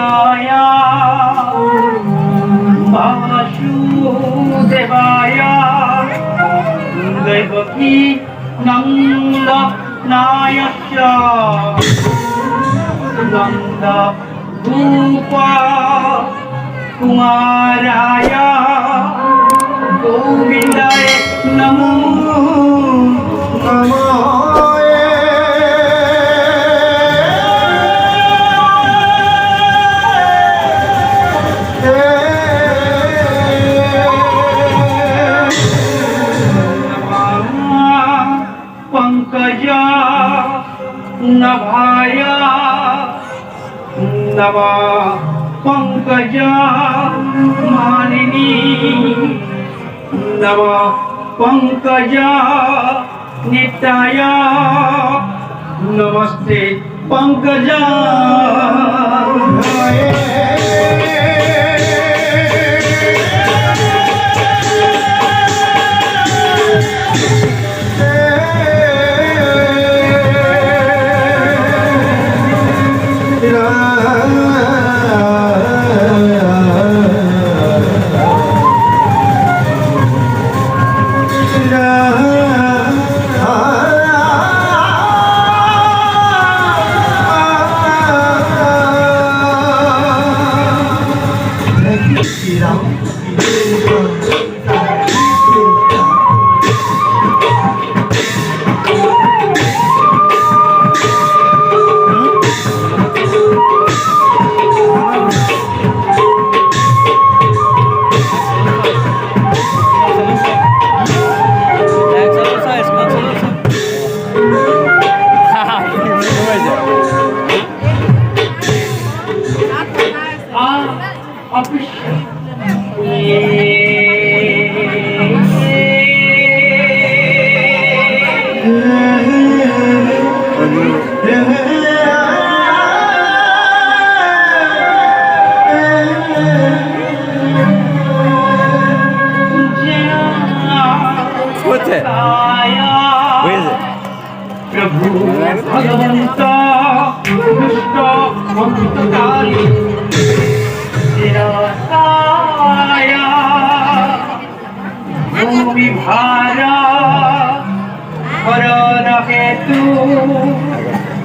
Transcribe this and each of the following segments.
कृष्णाया वासुदेवाया देवकी नन्दनायश्च नन्द गोप कुमाराय गोविन्दाय नमो नमः। पंकजा नभाया नवा पंकजा मानिनी नवा पंकजा नित्याया नमस्ते पंकजा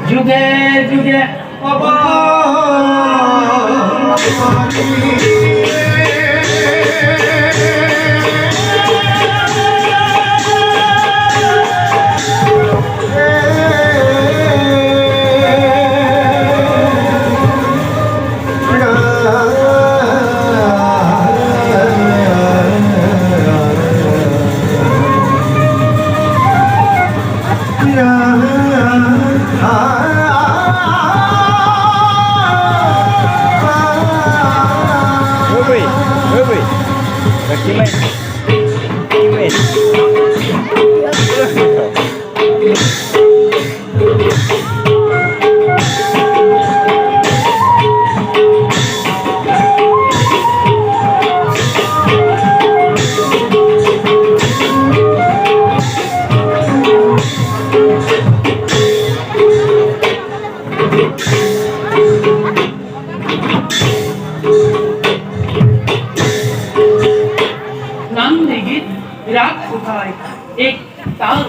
जुगे जुगे एक ताल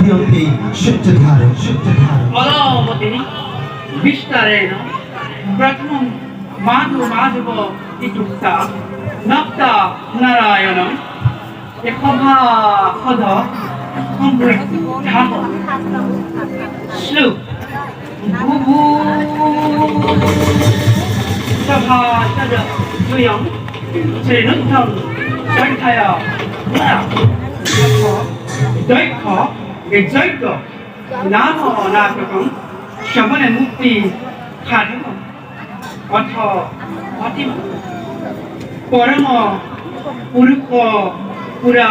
Adhyante Shuddhadhara Shuddhadhara Alamadini Vishtarena Pratmam Madhu Madhava Itukta Napta Narayanam Ekabha Khada Amrit Dhama Sloop Bhubu Sabha Sada Duyam Srinuttam Sankaya Bhuna Dakhya Jagya Bhuna Natakam Shamana Mukti Khadama Atha Atima Parama Purukha Pura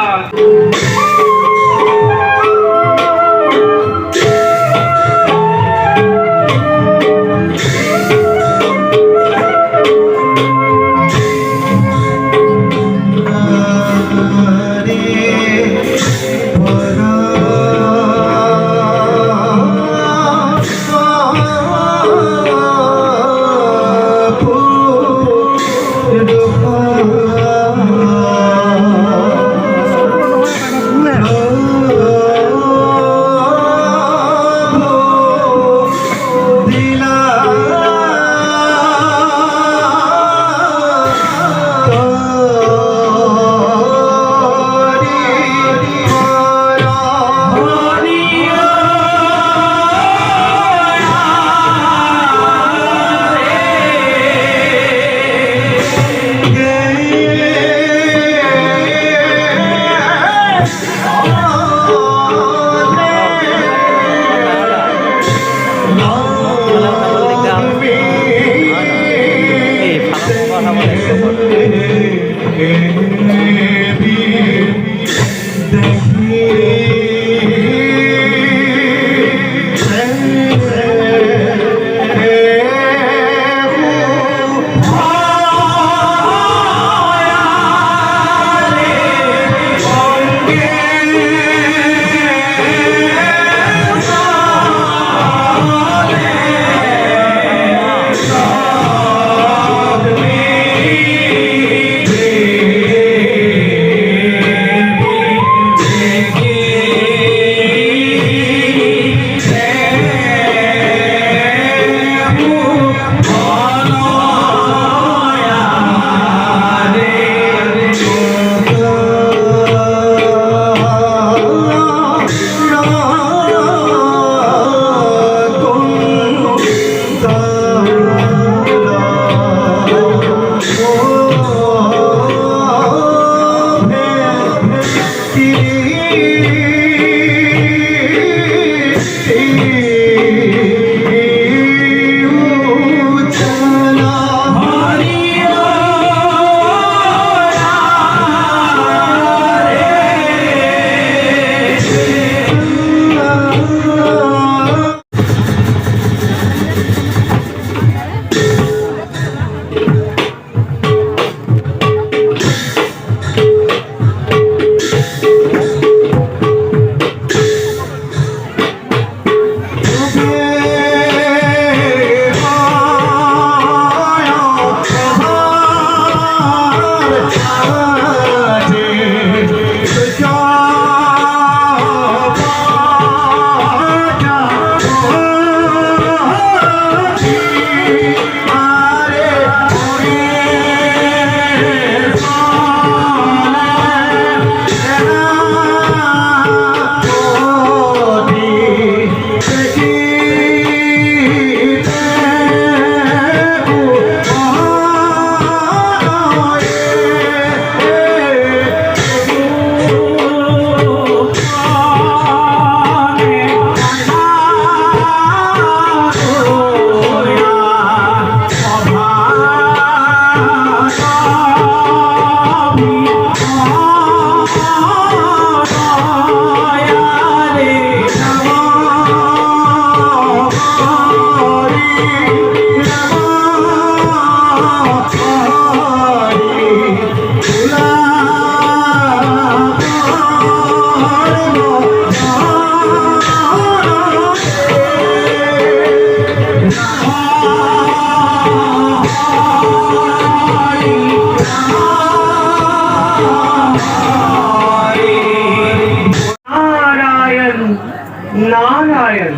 Narayan.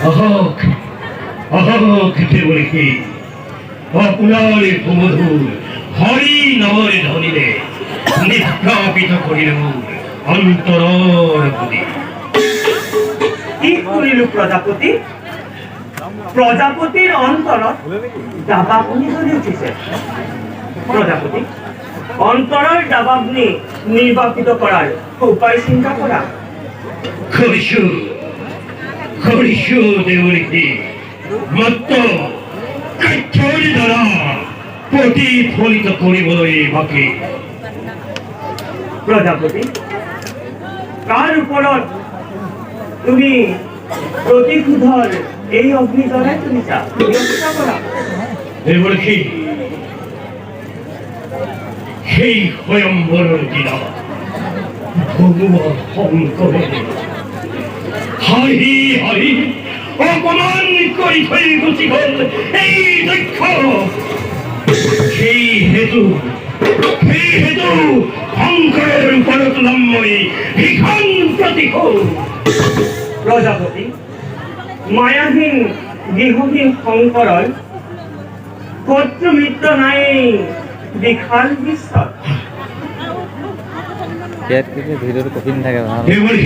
অহক অহক দেবরী আপনার সুমধুর হরি নামের ধ্বনিরে নিষ্কাপিত করিল অন্তরর প্রতি। কি করিল প্রজাপতি? প্রজাপতির অন্তরত দাবাগ্নি জ্বলি উঠিছে। প্রজাপতি, অন্তরের দাবাগ্নি নির্বাপিত করার উপায় চিন্তা করা। করিসু করিসু দেবরী মত্ত কাঠরি দ্বারা প্রতিফলিত করিবলৈ বাকি। প্রজাপতি, কার উপরত তুমি প্রতিশোধর এই অগ্নি জ্বলাই তুলিছা? চিন্তা করা। দেবরী সেই স্বয়ম্বরের দিনা ভগবান শঙ্করে হাহি হাহি অপমান কৰি থৈ গুচি গল এই দক্ষ। সেই হেতু শঙ্করের ওপৰত লম মই ভীষণ প্ৰতিশোধ। প্রজাপতি, মায়াহীন গৃহহীন শঙ্করর শত্রু মিত্র নাই বিশাল বিশ্ব। দেবরী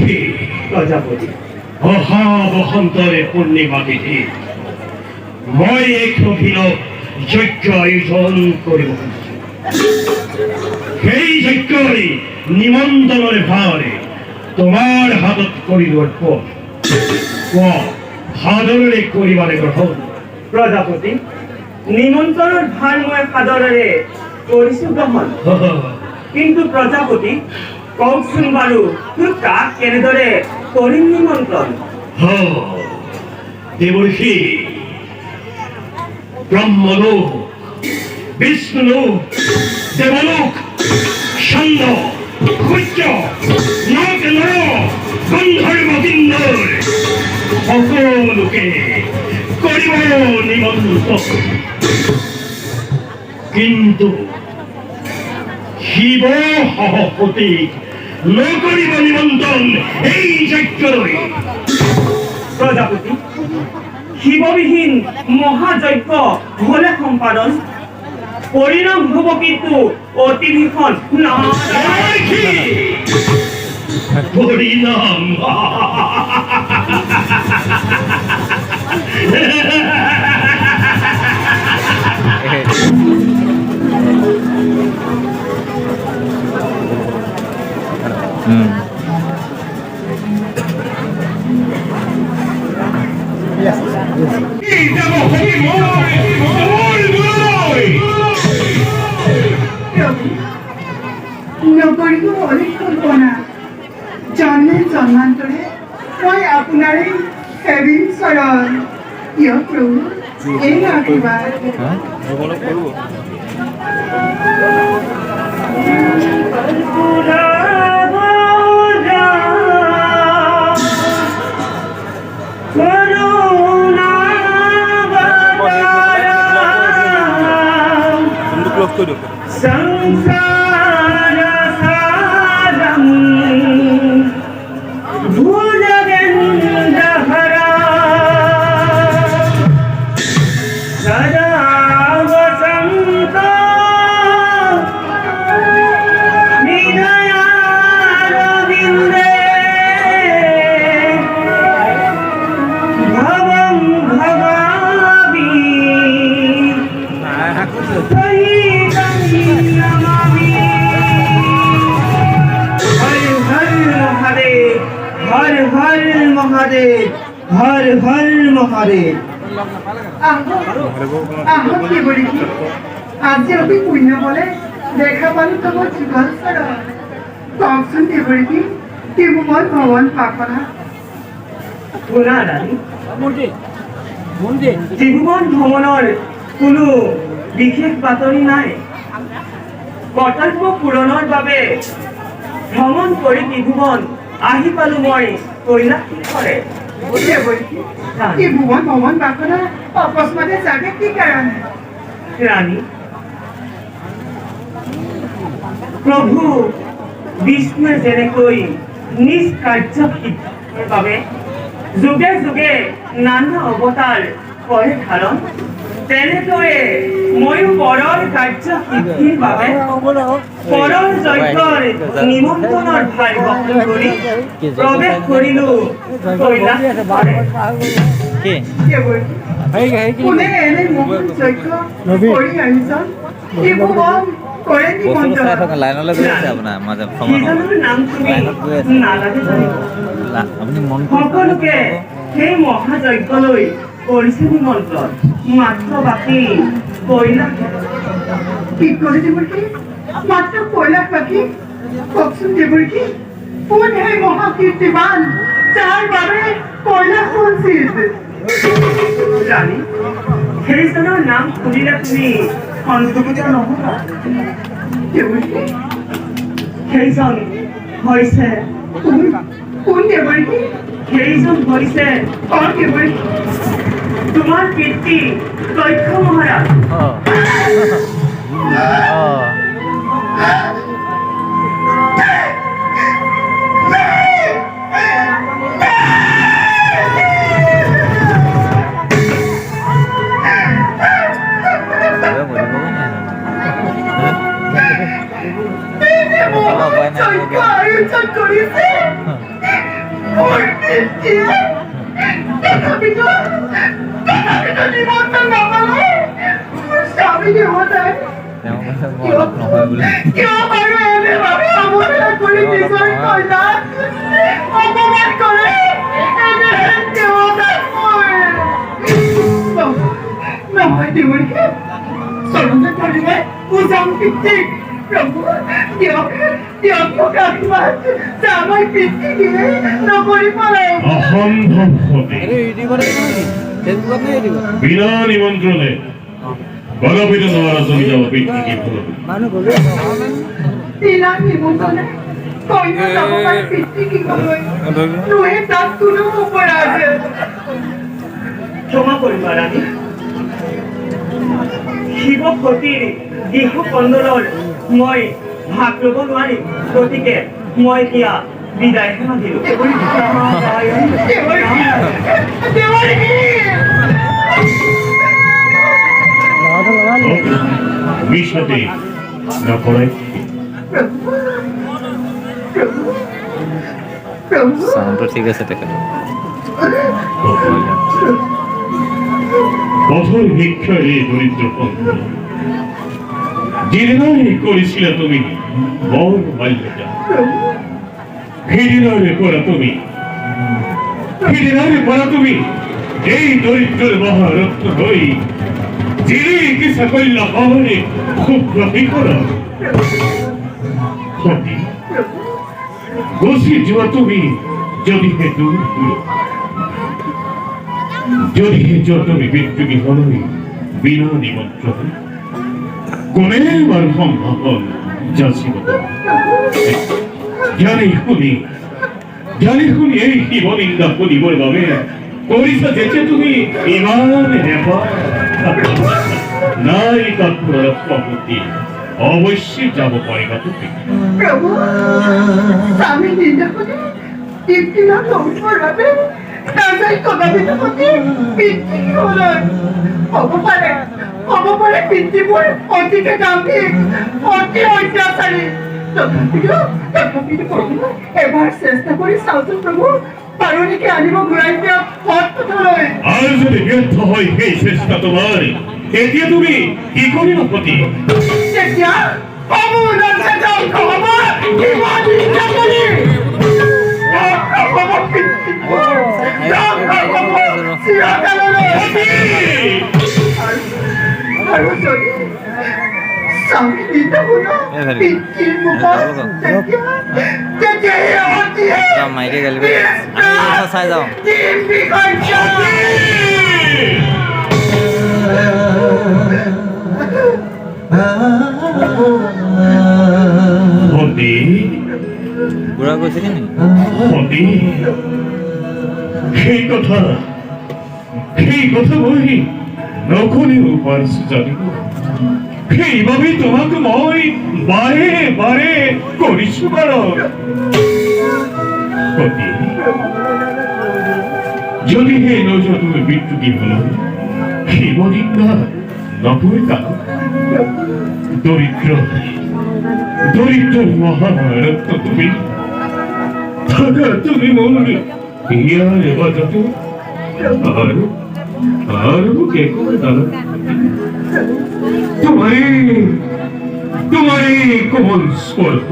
প্রজাপতি, অহা বসন্তরে পূর্ণিমা তিথি মই এক অভিনৱ যজ্ঞ আয়োজন কৰিব খুজিছো। সেই যজ্ঞৰ নিমন্ত্ৰণৰ ভাৰে তোমাৰ হাতত কৰি অৰ্পণ। সাদৰেৰে কৰিবাৰে গ্ৰহণ। প্রজাপতি, নিমন্ত্রণের ভার মই সাদরেৰে কৰিছো গ্ৰহণ। কিন্তু প্রজাপতি, কওকচোন বাৰু তোৰ কাক কেনেদৰে কৰিম নিমন্ত্ৰণ? দেবর্ষি ব্রহ্মলোক বিষ্ণুলোক দেবলোক ছন্দ সূর্য নাগ নর গন্ধর্ব কিন্নর সকলোকে করিব নিমন্ত্রণ। কিন্তু শিৱ সহপতি নকৰিব নিমন্ত্ৰণ এই যজ্ঞলৈ। প্রজাপতি, শিৱবিহীন মহাযজ্ঞ হলে সম্পাদন পরিণাম হব কিন্তু অতি ভীষণ। পরিণাম নকৰিব অনেক কল্পনা। জন্মে জন্মান্তৰে মই আপোনাৰেই সেৱিন চৰণ। কিয় প্ৰভু এই আশীৰ্বাদ। সংসার সারম ভুজগেন্দ্রহরা সদা বসন্ত হৃদয়ারবিন্দে ভবং ভবামি হর হর মহাদেব, হর হর মহাদেব। আহক দেবৰী, আজি অতি পুণ্য বলে দেখা পালো তোমাৰ যুগল চৰণ। কওকচোন দেবৰী, ত্ৰিভুৱন ভৱন পাপনা। শুনা ৰাণী, ত্ৰিভুৱন ভ্ৰমণৰ কোনো বিশেষ বাতৰি নাই। কৰ্তব্য পূৰণৰ বাবে ভ্ৰমণ কৰি ত্ৰিভুৱন আহি পালো মই কৈলাসৰে। ত্ৰিভুৱন ভৱন পাপনা অকস্মাতে জাগে কি কাৰণে? ৰাণী, প্ৰভু বিষ্ণুৱে যেনেকৈ নিজ কাৰ্য সিদ্ধিৰ বাবে যুগে যুগে নানা অৱতাৰ কৰে ধাৰণ তেনেদৰে ময়ো পৰৰ কাৰ্য সিদ্ধিৰ বাবে পৰৰ যজ্ঞৰ নিমন্ত্ৰণৰ ভাৰ বহন কৰি প্ৰৱেশ কৰিলো কৈলাশ পাৰে। কোনে এনে মহান যজ্ঞ কৰি আহিছন ত্ৰিভুৱন কৰে নিমন্ত্ৰণ সিজনৰ নাম তুমি নালাগে জানিব সকলোকে সেই মহাযজ্ঞলৈ কৰিছে নিমন্ত্ৰণ মাত্ৰ বাকী কৈলাশ কি করে দেবর্ষী মাত্র কৈলাশ বাকি ককসুন দেবর্ষী কোন হে মহাকীর্তিমান যার বাবে কৈলাশ বঞ্চিত ৰাণী সেইজনৰ নাম শুনিলে তুমি সন্তুষ্ট নহবা দেবর্ষী সেইজন হৈছে কোন দেবর্ষী সেইজন হৈছে কোন দেবর্ষী তোমাৰ পিতৃ দক্ষ মহাৰাজ যজ্ঞ আয়োজন কৰিছে মোৰ পিতৃয়ে তথাপিতো নিমন্ত্ৰণ নাপালে মোৰ স্বামী দেৱতাই কিয় বাৰু এনেভাৱে অৱহেলা কৰি নিজৰ কন্যাক অপমান কৰে এনে দেৱতাক মই নহয় দেৱৰী চৰণে পৰিলে পূজাম পিতৃক প্ৰভু দিয়ক মোক আশীৰ্বাদ যে আমাৰ পিতৃকে নকৰি পেলাই অসম্ভৱ হবে বিনা নিমন্ত্রণে গণপিত নোয়ারা তুমি যাও পিতৃকে ভুলো বিনা নিমন্ত্রণে কন্যা যাব পারে পিতৃকে গলৈ নহে তাত কোনো অপৰাধ ক্ষমা কৰিবা ৰাণী শিৱ সতীৰ গৃহ কন্দলৰ মই ভাগ ল'ব নোৱাৰিম গতিকে মই এতিয়া বিদায় সেৱা দিলোঁ বিষাদে না পড়ায় সাউন্ডটো ঠিক আছে তেখেত কঠোর ভিক্ষা রে দরিদ্র পন্থী দিদিনারে করেছিলে তুমি বড় বাল্যটা দিদিনারে করা তুমি এই দরিদ্রের মহারত্ন হই যিনি কি সকল্য হরে খুব গ্রহী কর বসি যা তুমি যদি হে দূর যদি হে তুমি বিদ্যুগী হলই বিনা নিমন্ত্রণ কোনে বার সম্ভব যাচ্ছি জানি শুনি এই শিৱ নিন্দা শুনিবৰ বাবে কৰিছা যেতে তুমি ইমান হেঁপাহ নাই তৎপৰ সম্পত্তি অৱশ্যেই যাব পাৰিবা তুমি প্ৰভু স্বামী নিন্দা কৰি তৃপ্তিলাভ নকৰিবৰ বাবে তাই কদাপিত প্ৰতি পিতৃ হলন হ'ব পাৰে পিতৃবোৰ অতিকে গাম্ভীৰ অতি অত্যাচাৰী তথাপিতো এবাৰ চেষ্টা কৰি চাওঁচোন প্ৰভু পাৰো নেকি আনিব ঘূৰাই দিয়ক পথলৈ আৰু যদি ব্যৰ্থ হয় সেই চেষ্টা তোমাৰ এতিয়া তুমি কি কৰিবা পতি তেতিয়া আৰু যদি স্বামী নিন্দা শুনো পিতৃৰ মুখত তেতিয়া মাইকে গালিব চাই যাওঁ বুঢ়া কৈছে কি নেকি সেই কথা মই নকৰিব পাৰিছো জানিব সেইবাবে তোমাক মই বাৰে বাৰে কৰিছো বাৰু যদি হে তুমি বিদ্যুৎ হলো শিবলিঙ্গা নপুরে কাকু দরিদ্র দরিদ্র মহারত্ন তুমি থাকা তুমি মনে ইয়ার এবাদত আর কে করে দাঁড়া তোমারে কোমল স্পর্শ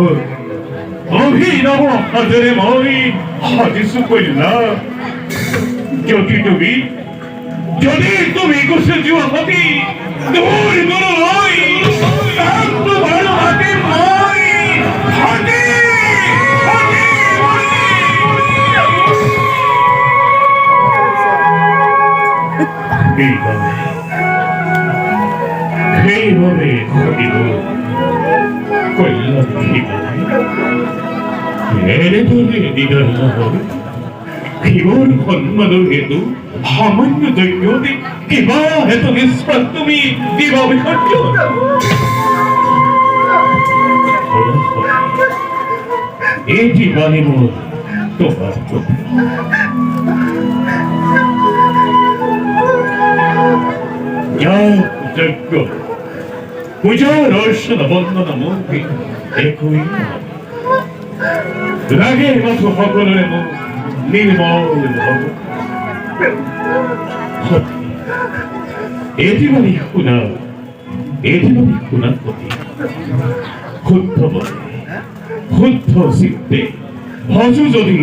অভিনব হাজারে মই হাদিসু কইলা যদি তুমি কুশল যুবতী দূর করো হয় শান্ত ভালো হাতে মই হাতে এইভাবে ঘটিল কল্যাণ এনে তোরে দিদার হবে শিৱৰ সন্মানৰ হেতু সামান্য যজ্ঞতে কিবা হেতু নিষ্পাত তুমি দিবা বিসৰ্জন এটি বাণী মোৰ তোমাৰ যজ্ঞ পূজাৰ অৰ্চনা বন্দনা মন্ত্ৰী একোৱেই লাগে মাথো সকলোৰে মন নিৰ্মল হব এটি বাণী শুনা প্ৰতি শুদ্ধ মনে শুদ্ধ চিত্তে ভজু যদি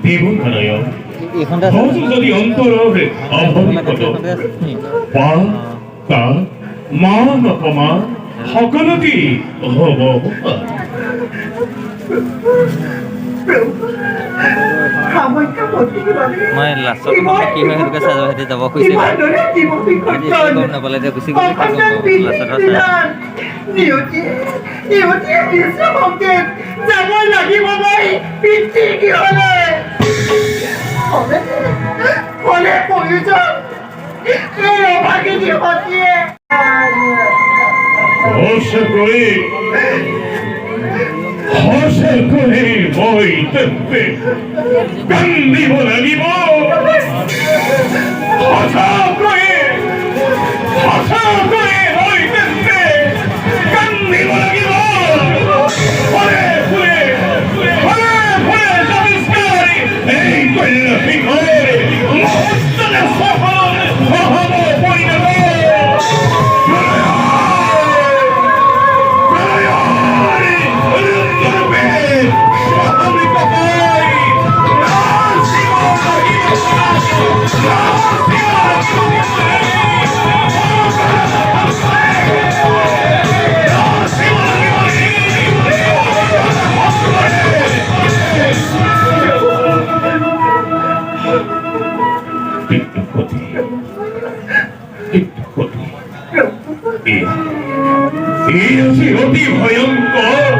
দেৱনাৰায়ণ ভজু যদি অন্তৰৰে অভংকত পাপ তাপ মান অপমান সকলোতে হব মই লাষ্টত কি হয় সেইটোকে চাই যাব সিহঁতি যাব খুজিছে গম নাপালে এতিয়া গুচি গ'লে কি গম লাষ্টত হসে মই তেতে কান্দিব লাগিব হসে মই তেতে কান্দিব লাগিব ফলে চবিষ্কাৰী এই কল্যাণী ঘৰে মহত্তনে সফল হব পৰিণত অতি ভয়ঙ্কর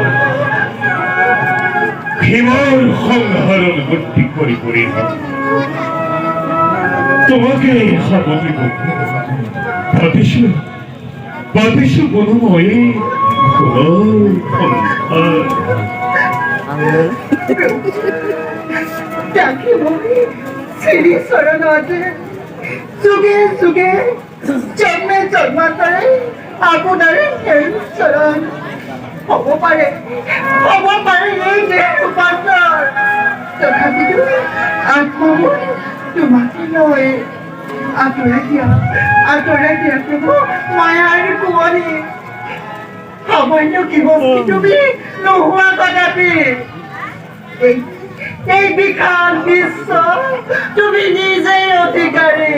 হিমর সংহারণ গতি করি তোমাকে সাবতি পাতিছো বনময়ে যুগে যুগে জন্মে জন্মান্তৰে আপোনাৰে শৰণ হ'ব পাৰে এই যে ৰূপান্তৰ তথাপিতো আত্মবোৰ তোমাকে লৈ আঁতৰাই দিয়া প্ৰভু মায়াৰ কুঁৱলী সামান্য কি বস্তু তুমি নোহোৱা কদাপি এই বিশাল বিশ্ব তুমি নিজেই অধিকাৰী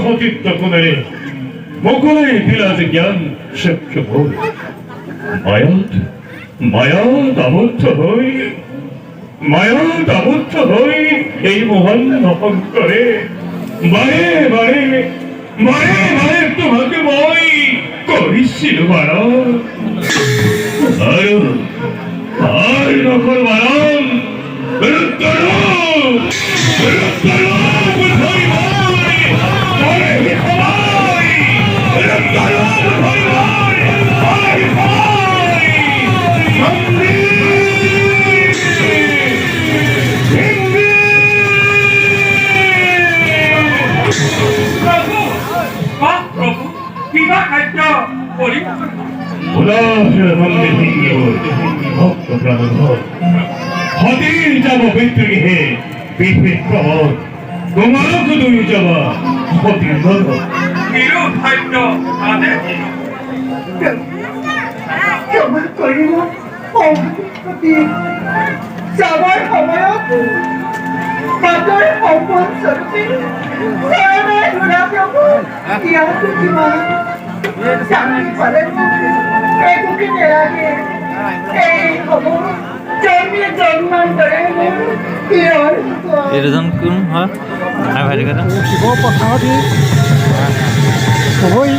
সতীত্ব কোণেৰে মোকলাই দিলা যে জ্ঞান শক্য হ'ল মায়াত আবদ্ধ হৈ এই মহান শংকৰে বাৰে বাৰে তোমাকে মই কৰিছিলো বাৰণ আর নকর বারণ কাৰ্য কৰি উলাহেৰ মন্দিৰ ভক্ত প্ৰাণধৰ সতীৰ যাব পিতৃহে বিশেষ প্ৰভাৱ তোমালোকো তুমি যাবা সতীৰ ধৰ্ম বিৰোধ খাদ্য আনে ক্ষমা কৰিব অভূতি যাবৰ সময়ত বাটৰ সম্পদ স্বৰূপে চৰণে ধৰা প্ৰভু ইয়াতো কিমান জানি পালে একোকে নেলাগে এই হ'ব জন্মে জন্মান্তৰে মোৰ এই দুজন কোন হয় ভাই ভাই শিৱ পথাৰতে হৈ